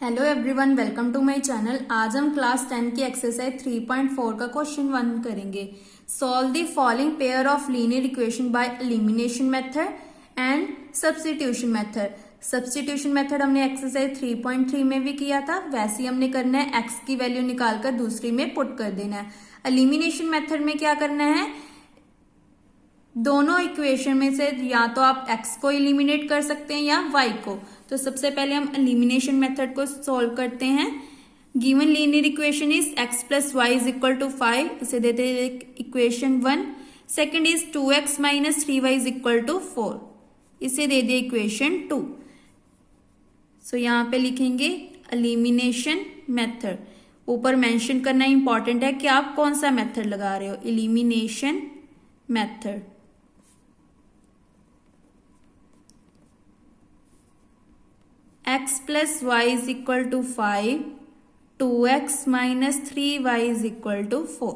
Hello everyone, welcome to my channel. आज हम class 10 की एक्सरसाइज 3.4 का क्वेश्चन 1 करेंगे। Solve the following pair of linear equation by elimination method and substitution method. Substitution method हमने exercise 3.3 में भी किया था, वैसे ही हमने करना है। एक्स की वैल्यू निकालकर दूसरी में पुट कर देना है। एलिमिनेशन मेथड में क्या करना है, दोनों इक्वेशन में से या तो आप x को एलिमिनेट कर सकते हैं या y को। तो सबसे पहले हम एलिमिनेशन मेथड को सॉल्व करते हैं। Given linear equation is x plus y is equal to 5, इसे देते हैं equation 1। Second is 2x minus 3y is equal to 4, इसे दे दिए इक्वेशन 2। सो यहाँ पे लिखेंगे एलिमिनेशन मेथड। ऊपर मेंशन करना इंपॉर्टेंट है कि आप कौन सा मेथड लगा रहे हो, elimination method. x plus y is equal to 5, 2x minus 3y is equal to 4।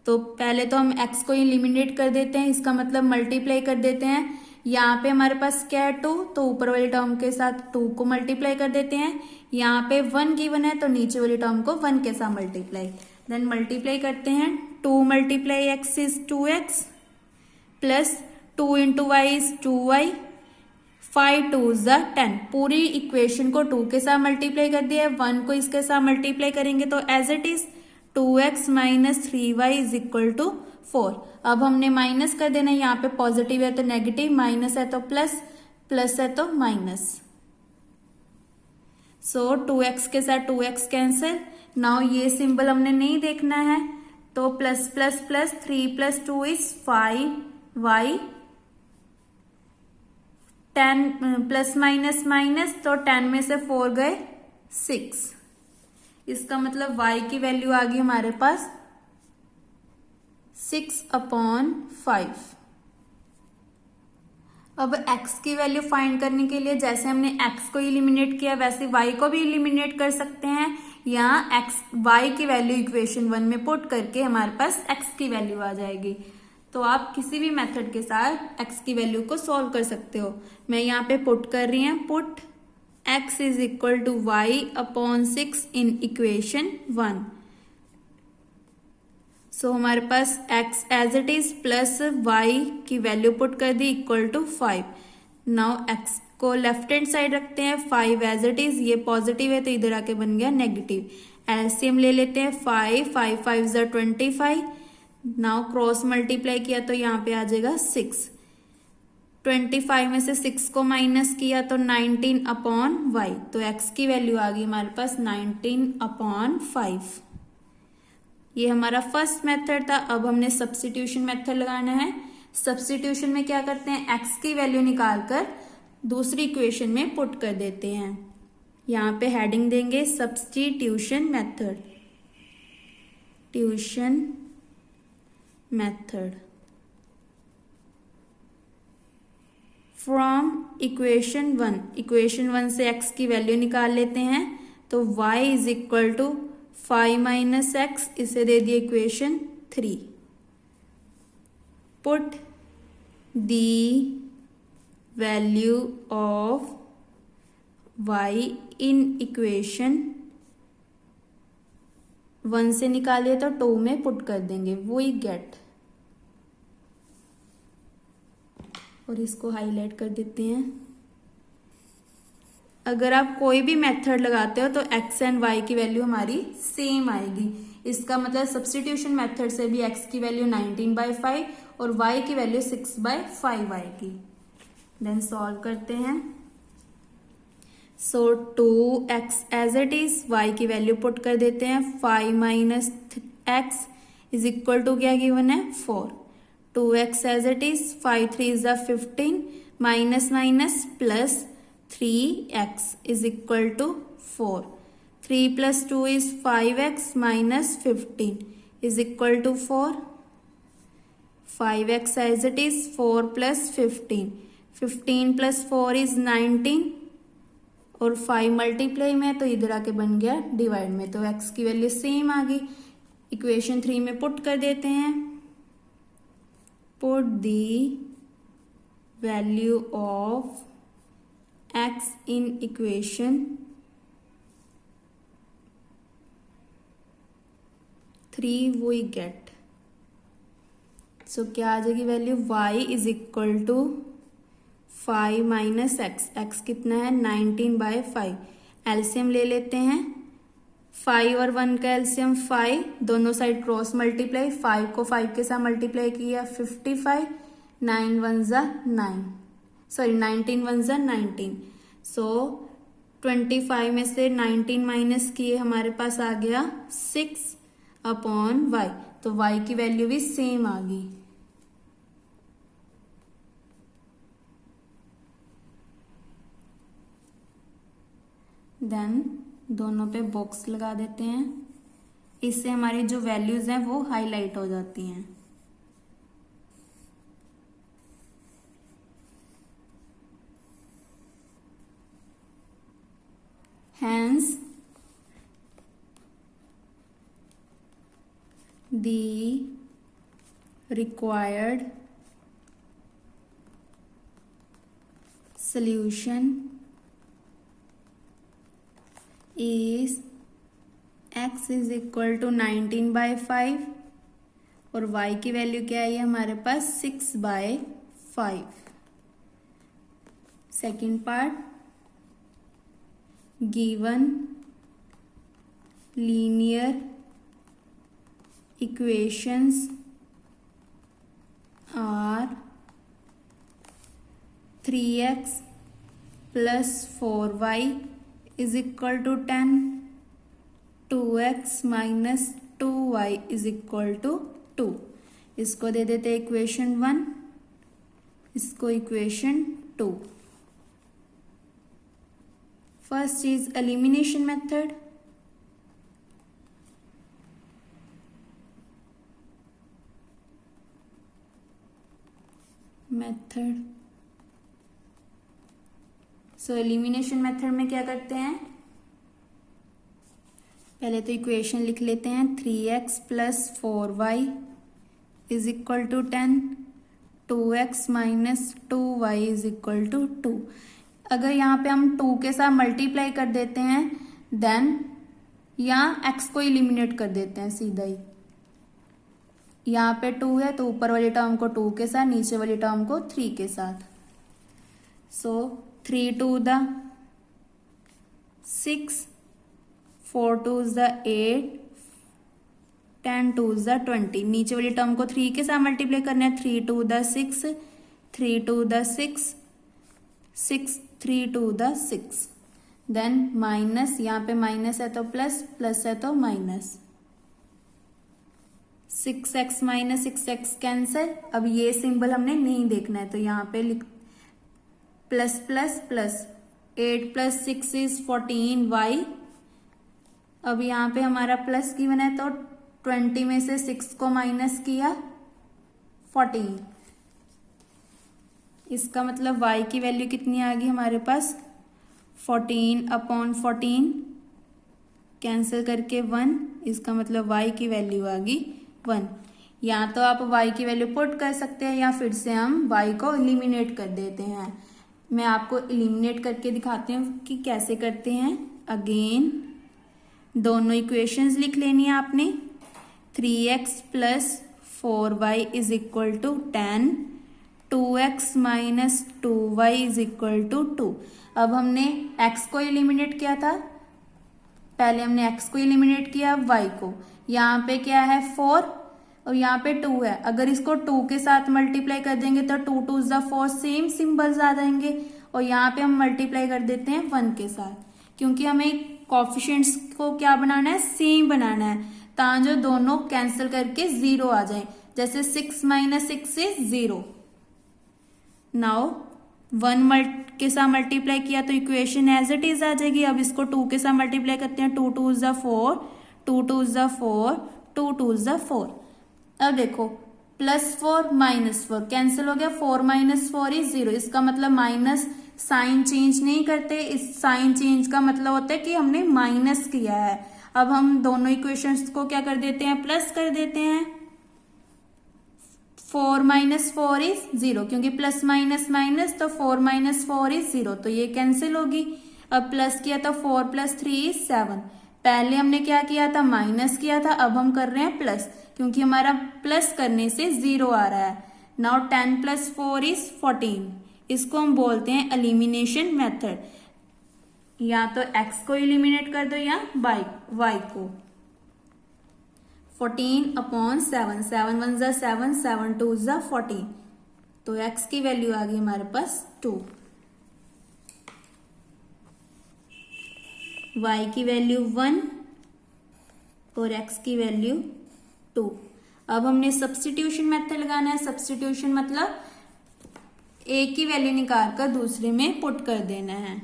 तो पहले तो हम x को एलिमिनेट कर देते हैं, इसका मतलब मल्टीप्लाई कर देते हैं। यहाँ पे हमारे पास क्या है 2, तो ऊपर वाली टर्म के साथ 2 को मल्टीप्लाई कर देते हैं। यहाँ पे 1 गिवन है तो नीचे वाली टर्म को 1 के साथ मल्टीप्लाई, देन मल्टीप्लाई करते हैं। 2 multiply x is 2x plus 2 into y is 2y, 5 2 ज़ा 10। पूरी इक्वेशन को 2 के साथ मल्टीप्लाई कर दिया है, 1 को इसके साथ मल्टीप्लाई करेंगे तो as it is 2x minus 3y is equal to 4। अब हमने माइनस कर देना, यहाँ पे पॉजिटिव है तो नेगेटिव, माइनस है तो प्लस, प्लस है तो माइनस। सो 2x के साथ 2x कैंसिल। नाउ ये सिंबल हमने नहीं देखना है, तो plus plus plus 3 plus 2 is 5y, 10 plus minus minus, तो 10 में से 4 गए 6। इसका मतलब y की वैल्यू आ गई हमारे पास 6/5। अब x की वैल्यू फाइंड करने के लिए जैसे हमने x को एलिमिनेट किया वैसे y को भी एलिमिनेट कर सकते हैं। यहाँ y की वैल्यू इक्वेशन 1 में पुट करके हमारे पास x की वैल्यू आ जाएगी। तो आप किसी भी मेथड के साथ x की वैल्यू को सॉल्व कर सकते हो। मैं यहाँ पे पुट कर रही हूँ, put x is equal to y upon 6 in equation 1। So हमारे पास x as it is plus y की वैल्यू पुट कर दी इक्वल टू 5। नाउ x को लेफ्ट हैंड साइड रखते हैं, 5 एज इट इज, ये पॉजिटिव है तो इधर आके बन गया नेगेटिव। एलसीएम ले लेते हैं, 5 5 5 ज़ा 25। नाउ क्रॉस मल्टीप्लाई किया तो यहाँ पे आ जाएगा 6। 25 में से 6 को माइनस किया तो 19/y, तो x की वैल्यू आ गई हमारे पास 19/5। ये हमारा फर्स्ट मेथड था। अब हमने सब्स्टिट्यूशन मेथड लगाना है। सब्स्टिट्यूशन में क्या करते हैं, x की वैल्यू निकालकर दूसरी इक्वेशन में पुट कर देते हैं। यहाँ पे हेडिंग देंगे substitution method, tuition method. From equation 1, equation 1 से x की वैल्यू निकाल लेते हैं, तो y is equal to 5 minus x, इसे दे दिए equation 3। Put the value of y in equation 1 से निकालिए तो 2 में पुट कर देंगे, वो ही गेट। और इसको हाईलाइट कर देते हैं। अगर आप कोई भी मेथड लगाते हो तो x एंड y की वैल्यू हमारी सेम आएगी। इसका मतलब सब्स्टिट्यूशन मेथड से भी x की वैल्यू 19/5 और y की वैल्यू 6/5 आएगी। देन सॉल्व करते हैं। So 2x as it is, y की वैल्यू पुट कर देते हैं, 5 minus x is equal to क्या गिवन है 4। 2x एज इट इज, 5 3 ज़ा 15, minus minus plus 3x is equal to 4। 3 plus 2 is 5x minus 15 is equal to 4। 5x as it is, 4 plus 15, 15 plus 4 is 19 और 5 multiply में तो इधर आके बन गया डिवाइड में, तो x की वैल्यू सेम आ गई। इक्वेशन 3 में पुट कर देते हैं। Put the value of x in equation 3 we get. So क्या आ जाएगी value, y is equal to 5 minus x. X कितना है 19/5। एलसीएम ले लेते हैं, 5 और 1 का एलसीएम 5, दोनों साइड क्रॉस मल्टीप्लाई, 5 को 5 के साथ मल्टीप्लाई किया 55, 9 1 जा 9, सॉरी 19 1 जा 19। सो 25 में से 19 माइनस किए हमारे पास आ गया 6/y। तो y की वैल्यू भी सेम आ गई। देन दोनों पे बॉक्स लगा देते हैं, इससे हमारी जो वैल्यूज हैं वो हाईलाइट हो जाती हैं। Hence, the required solution is x is equal to 19/5 और y की वैल्यू क्या है हमारे पास 6/5। Second part, given linear equations are 3x plus 4y is equal to 10, 2x minus 2y is equal to 2। इसको दे देते हैं इक्वेशन 1, इसको equation 2। First is elimination method. So elimination method में क्या करते हैं, पहले तो इक्वेशन लिख लेते हैं 3x plus 4y is equal to 10, 2x minus 2y is equal to 2। अगर यहाँ पे हम 2 के साथ मल्टीप्लाई कर देते हैं देन यहाँ x को इलिमिनेट कर देते हैं सीधा ही। यहाँ पे 2 है तो ऊपर वाली टर्म को 2 के साथ, नीचे वाली टर्म को 3 के साथ। सो 3 2 द 6, 4 2 द 8, 10 2 द 20। नीचे वाली टर्म को 3 के साथ मल्टीप्लाई करना है, 3 2 द 6, 3 2 द 6, 6 3 2 द 6। देन माइनस, यहाँ पे माइनस है तो प्लस, प्लस है तो minus, 6x minus 6x cancel. अब ये सिंबल हमने नहीं देखना है तो यहाँ पे लिख plus plus plus, 8 plus 6 is 14y। अब यहाँ पे हमारा प्लस गिवन है तो 20 में से 6 को माइनस किया 14। इसका मतलब y की वैल्यू कितनी आ गई हमारे पास 14/14, कैंसिल करके 1। इसका मतलब y की वैल्यू आ गई 1। या तो आप y की वैल्यू पुट कर सकते हैं या फिर से हम y को एलिमिनेट कर देते हैं। मैं आपको एलिमिनेट करके दिखाती हूँ कि कैसे करते हैं। अगेन दोनों इक्वेशंस लिख लेनी है आपने। 3x plus 4y is equal to 10, 2x minus 2y is equal to 2। अब हमने x को एलिमिनेट किया था, पहले हमने x को एलिमिनेट किया y को। यहाँ पे क्या है 4 और यहाँ पे 2 है। अगर इसको 2 के साथ मल्टीप्लाई कर देंगे तो 2 2 ज़ा 4 सेम सिंबल्स आ जाएंगे। और यहाँ पे हम मल्टीप्लाई कर देते हैं 1 के साथ, क्योंकि हमें कोफिशिएंट्स को क्या बनाना है, सेम बनाना है, ताकि दोनों कैंसिल करके 0 आ जाए। जैसे 6 माइनस 6 इज 0। नाउ 1 के साथ मल्टीप्लाई किया तो इक्वेशन एज इट इज आ जाएगी। अब इसको 2 के साथ मल्टीप्लाई करते हैं, 2 2 ज़ा 4, 2 2 ज़ा 4, 2 2 ज़ा 4। अब देखो +4 -4 कैंसिल हो गया, 4 माइनस 4 इज 0। इसका मतलब माइनस साइन चेंज नहीं करते, इस साइन चेंज का मतलब होता है कि हमने माइनस किया है। अब हम दोनों इक्वेशंस को क्या कर देते हैं, प्लस कर देते हैं। 4 माइनस 4 इज 0, क्योंकि प्लस माइनस माइनस तो 4 माइनस 4 इज 0, तो ये कैंसिल होगी। अब प्लस किया तो 4 + 3 इज 7, पहले हमने क्या किया था, माइनस किया था, अब हम कर रहे हैं प्लस, क्योंकि हमारा प्लस करने से 0 आ रहा है। नाउ 10 + 4 = 14। इसको हम बोलते हैं एलिमिनेशन मेथड। या तो x को एलिमिनेट कर दो या y को। 14/7, 7 1 = 7, 7 2 = 14। तो x की वैल्यू आ गई हमारे पास 2, y की वैल्यू 1 और x की वैल्यू 2। अब हमने सब्स्टिट्यूशन मेथड लगाना है। सब्स्टिट्यूशन मतलब एक की वैल्यू निकाल कर दूसरे में पुट कर देना है।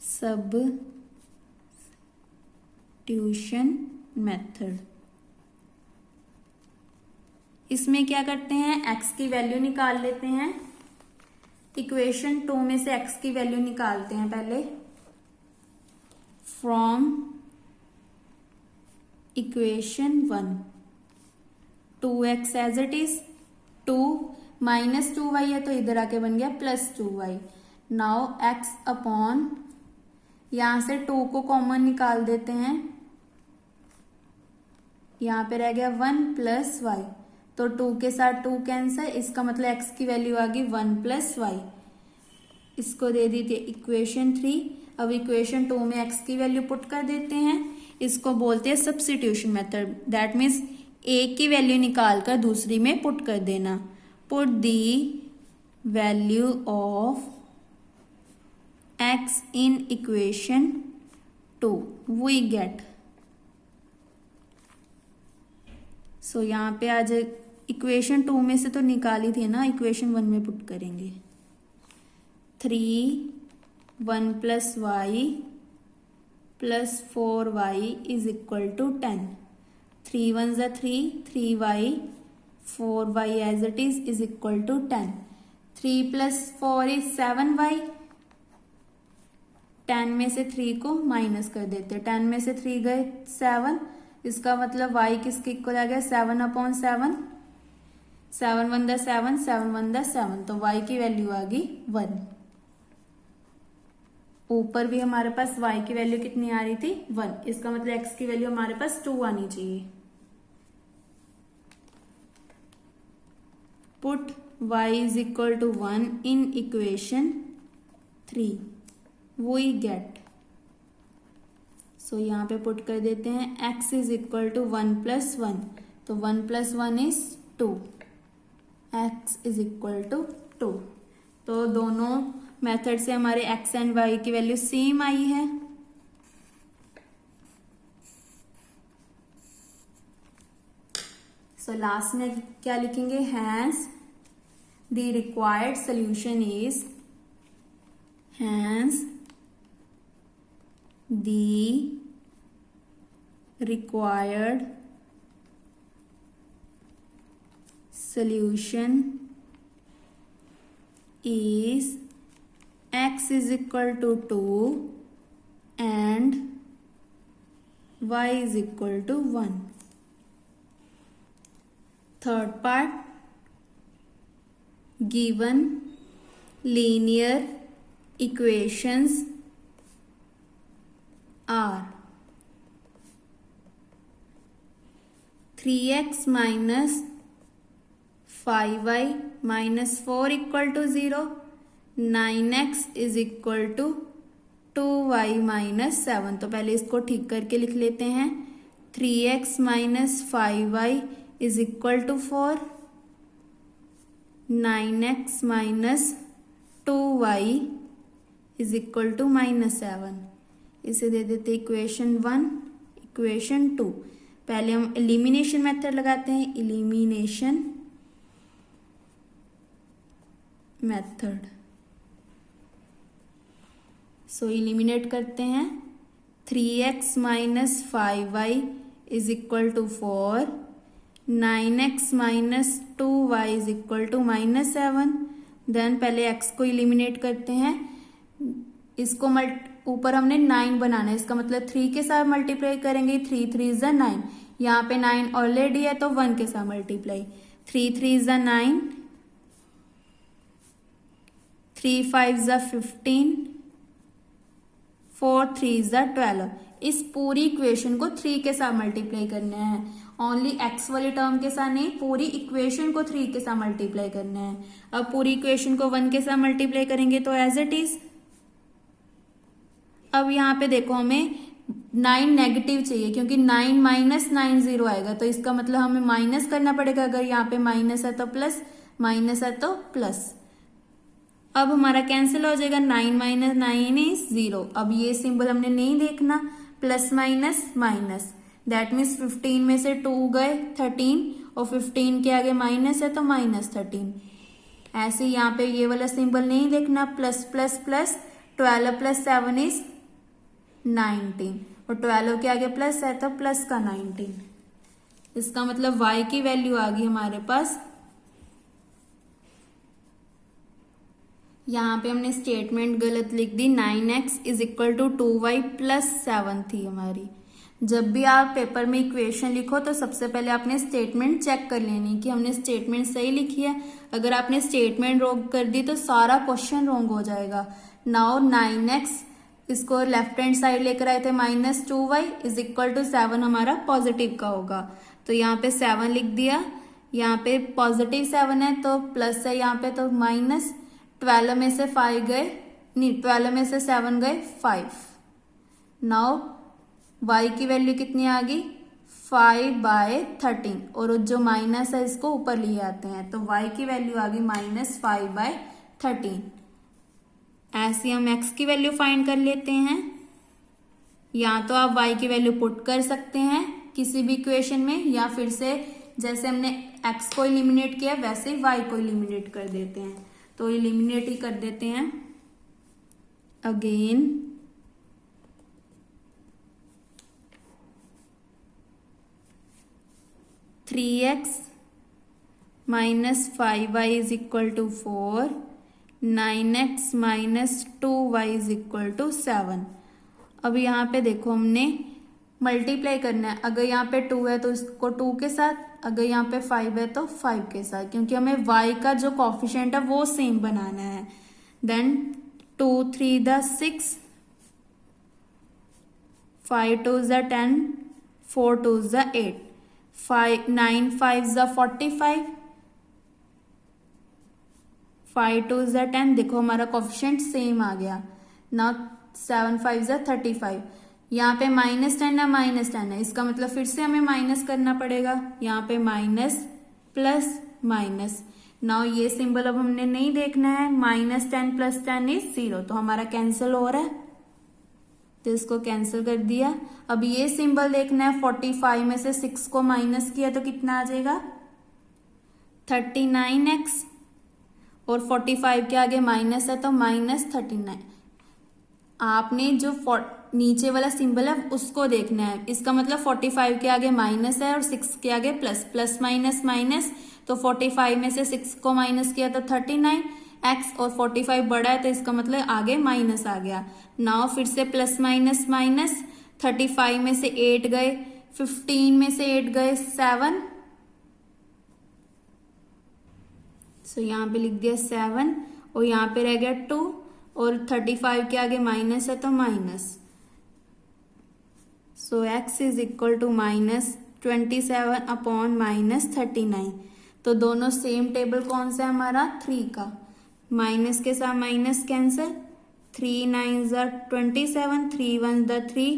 सब्स्टिट्यूशन मेथड, इसमें क्या करते हैं, x की वैल्यू निकाल लेते हैं। इक्वेशन 2 में से x की वैल्यू निकालते हैं पहले। From equation 1, 2x as it is, 2 - 2y है तो इधर आके बन गया +2y। नाउ x अपॉन, यहां से 2 को कॉमन निकाल देते हैं, यहां पे रह गया 1 + y, तो 2 के साथ 2 कैंसिल, इसका मतलब x की वैल्यू आ गई 1 + y। इसको दे दी थी इक्वेशन 3। अब इक्वेशन 2 में x की वैल्यू पुट कर देते हैं। इसको बोलते हैं सब्स्टिट्यूशन मेथड। दैट मीन्स एक की वैल्यू निकाल कर दूसरी में पुट कर देना। Put the value of x in equation 2, we get. So यहाँ पे आज इक्वेशन 2 में से तो निकाली थी ना, इक्वेशन 1 में पुट करेंगे। 3 1 + y + 4y = 10। 3 1 = 3, 3y, 4y as it is = 10। 3 + 4 = 7y। 10 में से 3 को माइनस कर देते, 10 में से 3 गए 7, इसका मतलब y किसके इक्वल आ गया, 7/7। 7 1 = 7, 7 1 = 7, तो y की वैल्यू आ गई 1। ऊपर भी हमारे पास y की वैल्यू कितनी आ रही थी, 1। इसका मतलब x की वैल्यू हमारे पास 2 आनी चाहिए। Put y = 1 in equation 3, we get. So यहाँ पे पुट कर देते हैं x = 1 + 1, तो 1 + 1 = 2, x = 2। तो दोनों मेथड से हमारे x एंड y की वैल्यू सेम आई है। सो लास्ट में क्या लिखेंगे, hence the required solution is, hence the required solution is x = 2 and y = 1. Third part, given linear equations are 3x - 5y - 4 = 0, 9x = 2y - 7। तो पहले इसको ठीक करके लिख लेते हैं। 3x - 5y = 4, 9x - 2y = -7। इसे दे देते इक्वेशन 1, इक्वेशन 2। पहले हम एलिमिनेशन मेथड लगाते हैं, एलिमिनेशन मेथड। सो एलिमिनेट करते हैं। 3x - 5y = 4, 9x - 2y = -7। Then पहले x को एलिमिनेट करते हैं। इसको ऊपर हमने 9 बनाना है, इसका मतलब 3 के साथ मल्टीप्लाई करेंगे, 3 3 = 9। यहाँ पे 9 ऑलरेडी है तो 1 के साथ मल्टीप्लाई, 3 3 = 9, 3 5 = 15, 4 3 इज द 12। इस पूरी इक्वेशन को 3 के साथ मल्टीप्लाई करना है, ओनली एक्स वाली टर्म के साथ नहीं, पूरी इक्वेशन को 3 के साथ मल्टीप्लाई करना है। अब पूरी इक्वेशन को 1 के साथ मल्टीप्लाई करेंगे तो एज इट इज। अब यहाँ पे देखो हमें 9 नेगेटिव चाहिए, क्योंकि 9 माइनस 9 0 आएगा, तो इसका मतलब हमें माइनस करना पड़ेगा। अगर यहाँ पे माइनस है तो प्लस, माइनस है तो प्लस। अब हमारा कैंसिल हो जाएगा, 9 माइनस 9 इज 0। अब ये सिंबल हमने नहीं देखना, plus minus minus, that means 15 में से 2 गए 13, और 15 के आगे माइनस है तो माइनस 13। ऐसे यहाँ पे ये वाला सिंबल नहीं देखना, plus plus plus, 12 plus 7 is 19, और 12 के आगे प्लस है तो प्लस का 19। इसका मतलब y की वैल्यू आ गई हमारे पास। यहाँ पे हमने स्टेटमेंट गलत लिख दी, 9x is equal to 2y plus 7 थी हमारी। जब भी आप पेपर में इक्वेशन लिखो तो सबसे पहले आपने स्टेटमेंट चेक कर लेनी कि हमने स्टेटमेंट सही लिखी है। अगर आपने स्टेटमेंट रॉन्ग कर दी तो सारा क्वेश्चन रॉन्ग हो जाएगा। नाउ 9x, इसको लेफ्ट हैंड साइड लेकर आए थे, minus 2y is equal to 7 हमारा पॉजिटिव का होगा, तो यहाँ पे 7 लिख दिया। यहाँ पे पॉजिटिव 7 है तो प्लस है यहाँ पे, तो माइनस 12 में से 5 गए, नहीं 12 में से 7 गए 5। नाउ y की वैल्यू कितनी आ गई, 5/13, और जो माइनस है इसको ऊपर लिए आते हैं, तो y की वैल्यू आ गई माइनस 5/13। ऐसे हम x की वैल्यू फाइंड कर लेते हैं। या तो आप y की वैल्यू पुट कर सकते हैं किसी भी इक्वेशन में, या फिर से जैसे हमने x को इलिमिनेट किया वैसे ही y को इलिमिनेट कर देते हैं। तो इलिमिनेट ही कर देते हैं again. Three x minus 5y is equal to 4, 9x minus 2y is equal to 7। अब यहाँ पे देखो हमने मल्टीप्लाई करना है, अगर यहाँ पे 2 है तो इसको 2 के साथ, अगर यहाँ पे 5 है तो 5 के साथ, क्योंकि हमें y का जो कॉफिशिएंट है वो सेम बनाना है। देन 2 3 द 6, 5 2 द 10, 4 2 द 8, 5 9 5 द 45, 5 2 द 10। देखो हमारा कॉफिशिएंट सेम आ गया। नाउ 7 5 द 35। यहाँ पे -10 है, -10 है, इसका मतलब फिर से हमें माइनस करना पड़ेगा। यहाँ पे माइनस प्लस माइनस। नाउ ये सिंबल अब हमने नहीं देखना है, -10 + 10 इज 0, तो हमारा कैंसिल हो रहा है, तो इसको कैंसिल कर दिया। अब ये सिंबल देखना है, 45 में से 6 को माइनस किया तो कितना आ जाएगा, 39x, और 45 के आगे माइनस है तो -39। आपने जो नीचे वाला सिंबल है उसको देखना है, इसका मतलब 45 के आगे माइनस है और 6 के आगे प्लस, प्लस माइनस माइनस, तो 45 में से 6 को माइनस किया तो 39x, और 45 बड़ा है तो इसका मतलब आगे माइनस आ गया। नाउ फिर से प्लस माइनस माइनस, 35 में से 8 गए, 15 में से 8 गए 7, सो यहाँ पे लिख दिया 7, और यहाँ पे रह गया 2, और 35 के आगे माइनस है तो minus, so x is equal to -27 upon -39। तो दोनों सेम टेबल कौन सा है हमारा, 3 का। माइनस के साथ minus cancel, 3 9 27, 3 1 3,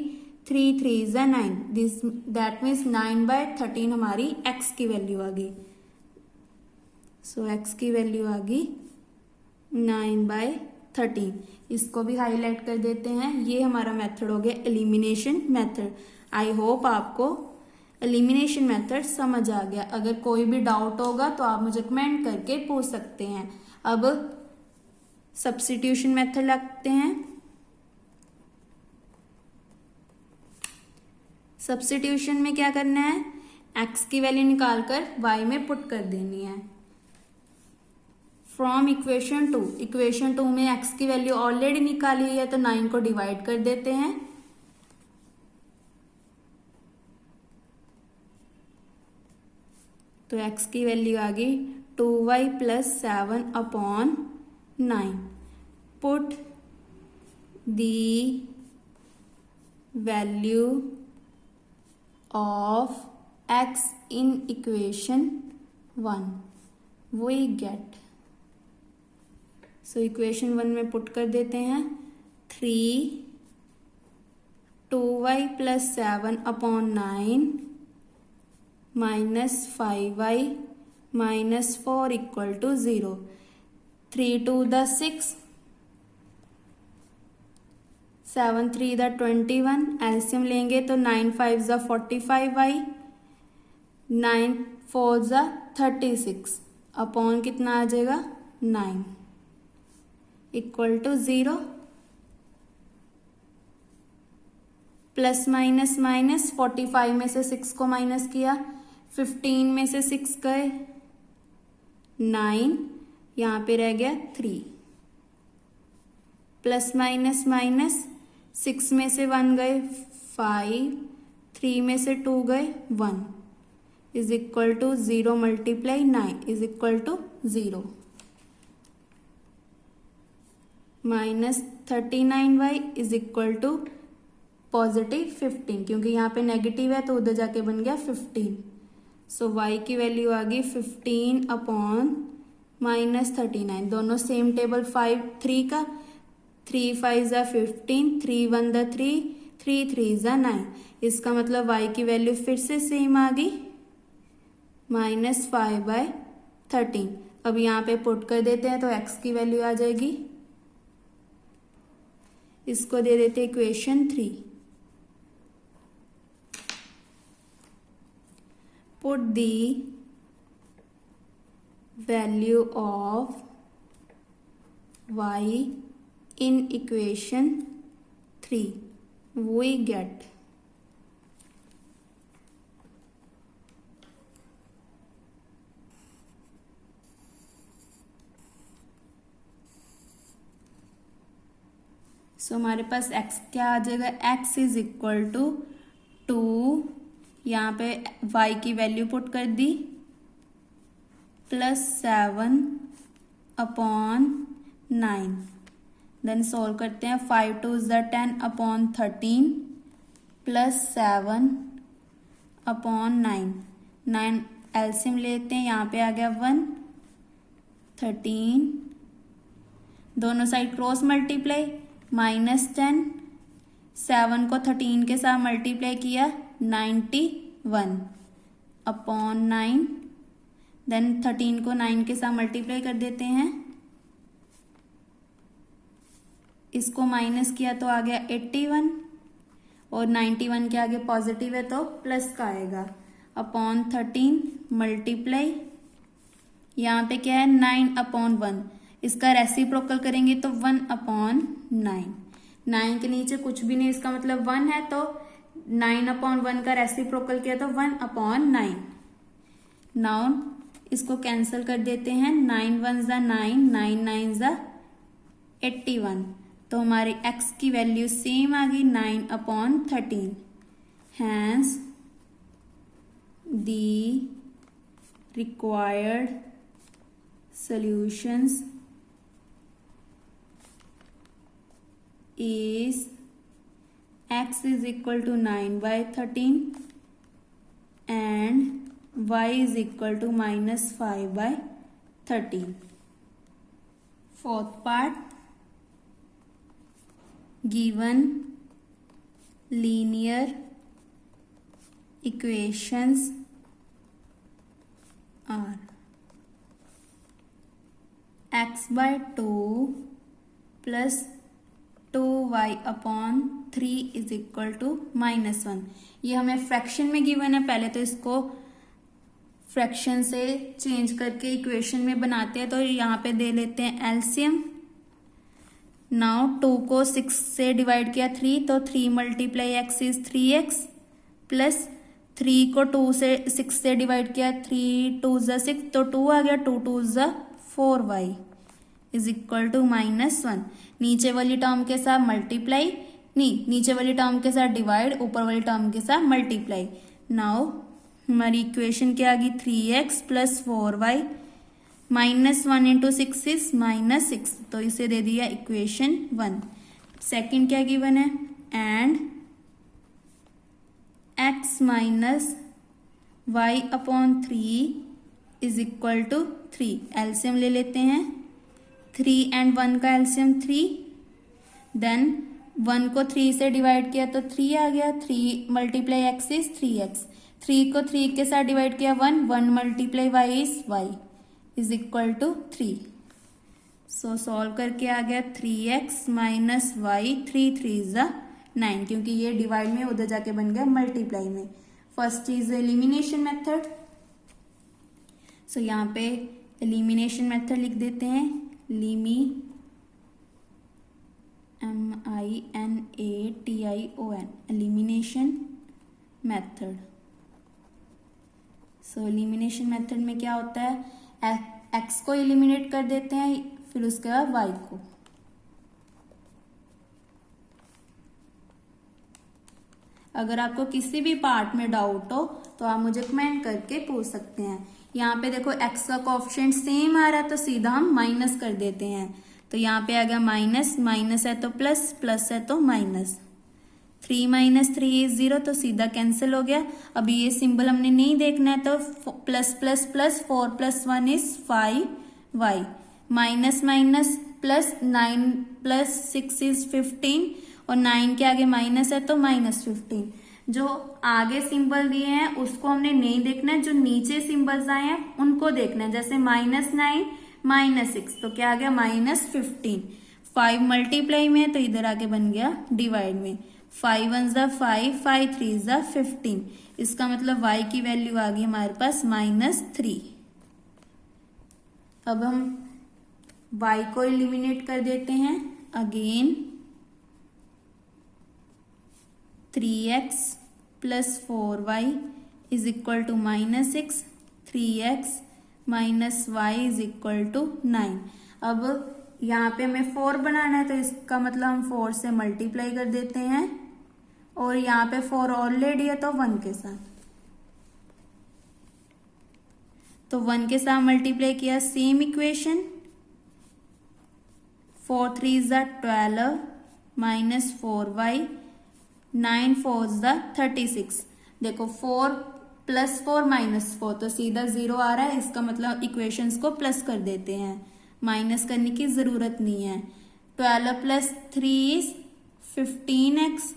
3 3 9, this that means 9/13 हमारी x की वैल्यू आ गई। सो x की वैल्यू आ गई 9/13। इसको भी हाईलाइट कर देते हैं। ये हमारा मेथड हो गया एलिमिनेशन मेथड। आई होप आपको एलिमिनेशन मेथड समझ आ गया। अगर कोई भी डाउट होगा तो आप मुझे कमेंट करके पूछ सकते हैं। अब सब्स्टिट्यूशन मेथड लगते हैं। सब्स्टिट्यूशन में क्या करना है, x की वैल्यू निकालकर y में पुट कर देनी है। फ्रॉम इक्वेशन 2, इक्वेशन 2 में x की वैल्यू ऑलरेडी निकाली है तो 9 को डिवाइड कर देते हैं। तो x की वैल्यू आ गई 2y + 7 upon 9। Put the value of x in equation 1 we get. So equation 1 में पुट कर देते हैं 3 2y + 7 upon 9 minus 5y minus 4 equal to 0। 3 2 द 6, 7 3 द 21, एलसीएम लेंगे तो 9 5 द 45y, 9 4 द 36 अपॉन कितना आ जाएगा 9 equal to 0। Plus minus minus, 45 में से 6 को माइनस किया, 15 में से 6 गए 9, यहाँ पे रह गया 3। प्लस माइनस माइनस, 6 में से 1 गए 5, 3 में से 2 गए 1 is equal to 0 multiply 9 is equal to 0। Minus 39y is equal to positive 15, क्योंकि यहाँ पे नेगेटिव है तो उधर जाके बन गया 15। सो y की वैल्यू आ गई 15 अपॉन माइनस 39। दोनों सेम टेबल 5 3 का, 3 5 ज़ा 15, 3 1 द 3, 3 3 ज़ा 9। इसका मतलब y की वैल्यू फिर से सेम आ गई -5/13। अब यहाँ पे पुट कर देते हैं तो x की वैल्यू आ जाएगी, इसको दे देते हैं equation 3। put the value of y in equation 3 we get सो हमारे पास x क्या आ जाएगा, x इज इक्वल टू 2, यहाँ पे y की वैल्यू पुट कर दी +7 अपॉन 9। देन सॉल्व करते हैं, 5 2 ज़ा 10 अपॉन 13 +7 अपॉन 9 एलसीएम लेते हैं, यहाँ पे आ गया 1 13, दोनों साइड क्रॉस मल्टीप्लाई -10, 7 को 13 के साथ मल्टीप्लाई किया 91 अपॉन 9। देन 13 को 9 के साथ मल्टीप्लाई कर देते हैं, इसको माइनस किया तो आ गया 81 और 91 के आगे पॉजिटिव है तो प्लस का आएगा अपॉन 13 मल्टीप्लाई, यहाँ पे क्या है 9 अपॉन 1, इसका रेसिप्रोकल करेंगे तो 1 अपॉन 9। 9 के नीचे कुछ भी नहीं, इसका मतलब 1 है तो 9 अपॉन 1 का रेसिप्रोकल किया तो 1 अपॉन 9। नाउ इसको कैंसिल कर देते हैं, 9 1 ज़ा 9, 9 9 ज़ा 81, तो हमारी x की वैल्यू सेम आ गई 9 upon 13। Hence the required solutions is x is equal to 9/13 and y is equal to -5/13. Fourth part, given linear equations are x/2 plus 2y upon 3 is equal to -1। ये हमें फ्रैक्शन में given है, पहले तो इसको fraction से change करके equation में बनाते हैं, तो यहाँ पे दे लेते हैं एलसीएम। नाउ 2 को 6 से डिवाइड किया 3, तो 3 multiply x is 3x plus 3 को 2 से 6 से डिवाइड किया, 3 2 ज़ा 6 तो 2 आ गया, 2 2 ज़ा 4y इज इक्वल टू -1। नीचे वाली टर्म के साथ मल्टीप्लाई, नहीं नीचे वाली टर्म के साथ डिवाइड, ऊपर वाली टर्म के साथ मल्टीप्लाई। नाउ हमारी इक्वेशन क्या आ गई, 3x plus 4y -1 into 6 is -6, तो इसे दे दिया इक्वेशन 1। सेकेंड क्या गिवन है, and x minus y upon 3 is equal to 3। LCM ले लेते हैं। 3 एंड 1 का एलसीएम 3, देन 1 को 3 से डिवाइड किया तो 3 आ गया। 3 मल्टीप्लाई एक्स इज 3x। 3 को 3 के साथ डिवाइड किया 1 multiply y is y is equal to 3। So solve करके आ गया 3x माइनस वाई, 3 3 इज 9, क्योंकि ये डिवाइड में उधर जाके बन गया मल्टीप्लाई में। First is elimination method. So यहाँ पे एलिमिनेशन मेथड लिख देते हैं। MINATION elimination method. So elimination method में क्या होता है, एक्स को एलिमिनेट कर देते हैं, फिर उसके बाद वाई को। अगर आपको किसी भी पार्ट में डाउट हो तो आप मुझे कमेंट करके पूछ सकते हैं। यहाँ पे देखो एक्स का कोएफिशिएंट सेम आ रहा है तो सीधा हम माइनस कर देते हैं। तो यहाँ पे आ गया माइनस, माइनस है तो प्लस, प्लस है तो माइनस। 3 माइनस 3 इज 0, तो सीधा कैंसिल हो गया। अभी ये सिंबल हमने नहीं देखना है, तो plus plus plus 4 plus 1 is 5y, minus minus plus 9 plus 6 is 15, और 9 के आगे माइनस है तो माइनस 15। जो आगे सिंबल दिए हैं उसको हमने नहीं देखना है, जो नीचे सिंबल्स आए हैं उनको देखना है। जैसे -9 -6, तो क्या आ गया -15। 5 मल्टीप्लाई में है तो इधर आके बन गया डिवाइड में। 5 1 ज़ा 5, 5 3 ज़ा 15। इसका मतलब y की वैल्यू आ गई हमारे पास -3। अब हम y को एलिमिनेट कर देते हैं। Again 3x plus 4y is equal to -6, 3x minus y is equal to 9। अब यहाँ पे हमें 4 बनाना है तो इसका मतलब हम 4 से मल्टीप्लाई कर देते हैं, और यहाँ पे 4 ऑलरेडी है तो 1 के साथ, तो 1 के साथ मल्टीप्लाई किया। Same equation, 4 3 is 12 minus 4y, 9 4 is 36। देखो 4 प्लस 4 माइनस 4, तो सीधा 0 आ रहा है। इसका मतलब इक्वेशंस को प्लस कर देते हैं, माइनस करने की जरूरत नहीं है। 12 प्लस 3 इज 15x,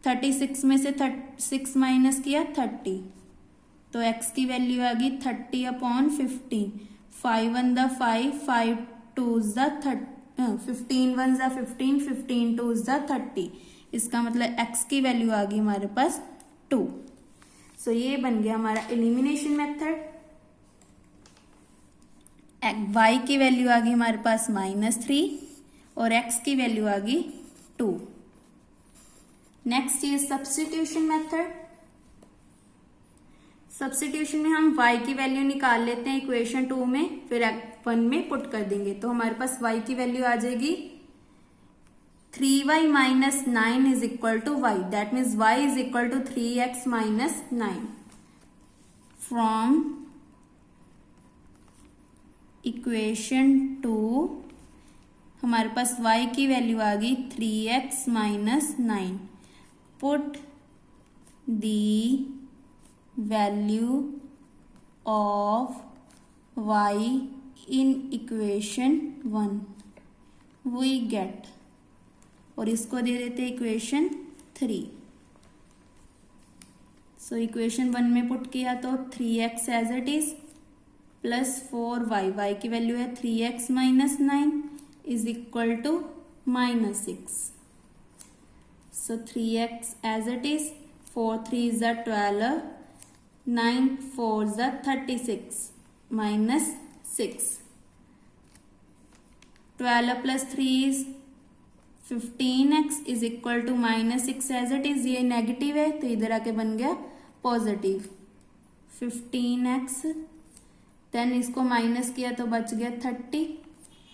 36 में से 6 माइनस किया 30, तो x की वैल्यू आ गई 30 अपॉन 15। 5 1 ज़ा 5, 5 2 ज़ा 15 1 ज़ा 15, 15 2 ज़ा 30। इसका मतलब x की वैल्यू आ गई हमारे पास 2। सो ये बन गया हमारा एलिमिनेशन मेथड। y की वैल्यू आ गई हमारे पास -3 और x की वैल्यू आ गई 2। Next is substitution method. Substitution में हम y की वैल्यू निकाल लेते हैं इक्वेशन 2 में, फिर 1 में पुट कर देंगे। तो हमारे पास y की वैल्यू आ जाएगी 3y minus 9 is equal to y, that means y is equal to 3x minus 9। From equation 2 हमारे पास y की वैल्यू आ गई 3x minus 9। Put the value of y in equation 1, we get, और इसको दे देते इक्वेशन 3। सो इक्वेशन 1 में put किया तो 3x as it is plus 4y, y की वैल्यू है 3x minus 9 is equal to -6। So 3x as it is, 4 3 ज़ा 12, 9 4 ज़ा 36 minus 6। 12 plus 3 is 15x is equal to -6 as it is. ये negative है तो इधर आके बन गया पॉजिटिव 15x, देन इसको माइनस किया तो बच गया 30,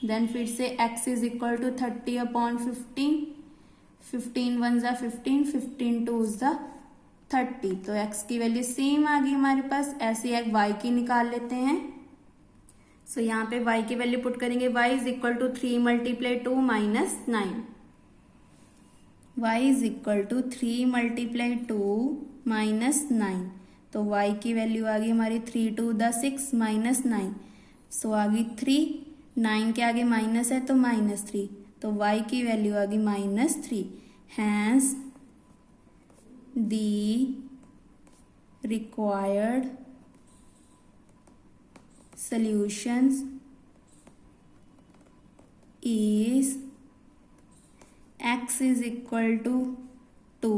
देन फिर से x is equal to 30 upon 15, 15 1 ज़ा 15, 15 2 ज़ा 30, तो x की वैल्यू सेम आ गई हमारे पास। ऐसे एक y की निकाल लेते हैं। सो यहाँ पे y की वैल्यू पुट करेंगे, y is equal to 3 multiply 2 minus 9, y is equal to 3 multiply 2 minus 9, तो y की वैल्यू आ गई हमारी 3 टू द 6 माइनस 9, सो आ गई 3, 9 के आगे माइनस है तो -3, तो y की वैल्यू आ गई -3। Hence the required solutions is x is equal to 2,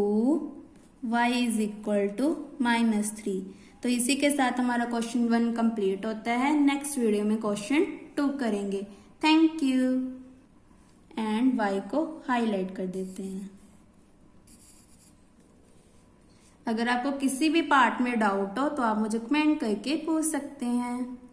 y is equal to -3। तो इसी के साथ हमारा क्वेश्चन 1 कंप्लीट होता है। नेक्स्ट वीडियो में क्वेश्चन 2 करेंगे। Thank you. एंड y को हाईलाइट कर देते हैं। अगर आपको किसी भी पार्ट में डाउट हो तो आप मुझे कमेंट करके पूछ सकते हैं।